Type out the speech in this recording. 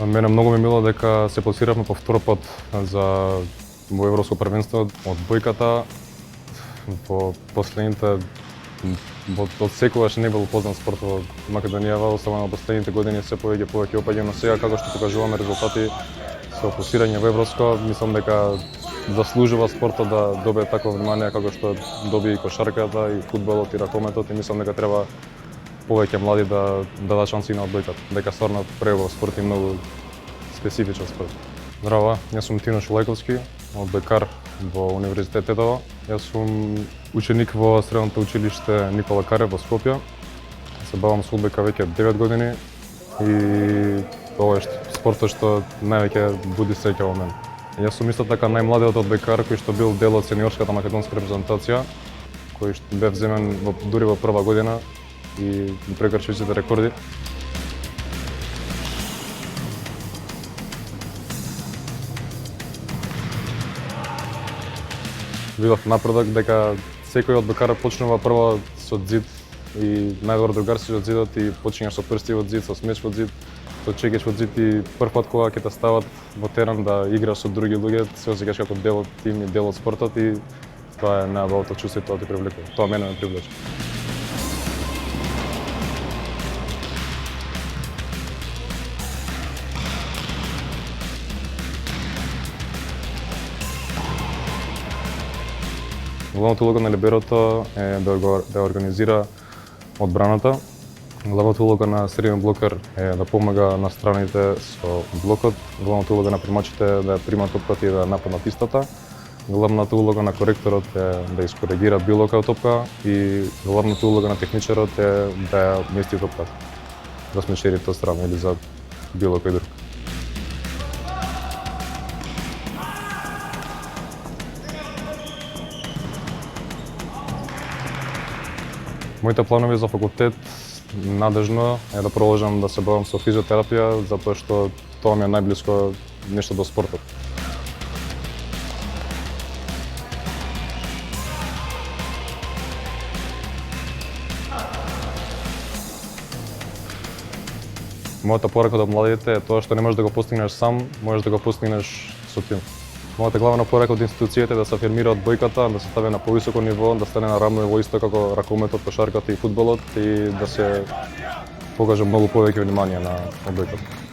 Мене многу ми мило дека се пласиравме по втор пат во Европско првенство од бојката. Во последните од секогаш не бил познат спорт во Македонија, особено во последните години се повеќе опаѓа, но сега како што покажуваме резултати со пласирање во Европско, мислам дека заслужува спортот да добие такво внимание како што доби и кошарката, и фудбалот, и ракометот, и мислам дека треба повеќе млади да дадат шанси на одбојката, дека стварно пребав спорт и многу специфичен спорт. Здраво, јас сум Тинош Лајковски, одбојкар во Универзитет Тетово. Јас сум ученик во средното училиште Никола Карев во Скопје. Се бавам со одбојка веќе 9 години и ова е спортот што највеќе буди среќа во мене. Јас сум исто така најмладиот одбојкар кој што бил дел од сениорската македонска репрезентација, кој што бев земен дури во прва година и прекрши сите рекорди. Видов напредок дека секој одбојкар почнува прво со ѕид и најдобар другар си од ѕидот и почињаш со прсти во ѕид, со смеч во зид, со чекич во ЗИД и прв пат кога ќе те стават во терен да играш со други луѓе, се осеќаш како дел од тим и дел од спортот и тоа е најубавото чувство и тоа те привлекува. Тоа мене ме привлече. Главната улога на либерото е да организира одбраната. Главната улога на среден блокер е да помага на страните со блокот. Главната улога на примачите е да примат топката и да нападнат истата. Главната улога на коректорот е да искоригира било која топка и главната улога на техничарот е да ја мести топката за смечерите од страна или за било кој друг. Моите планови за факултет надежно е да продолжам да се бавам со физиотерапија, затоа што тоа ми е најблиско нешто до спортот. Мојата порака до младите е тоа што не можеш да го постигнеш сам, можеш да го постигнеш со тим. Мојата главна порака од институцијата е да се афирмира одбојката, да се стави на повисоко ниво, да стане на рамно ниво исто како ракометот, кошарката и фудбалот и да се покаже многу повеќе внимание на одбојката.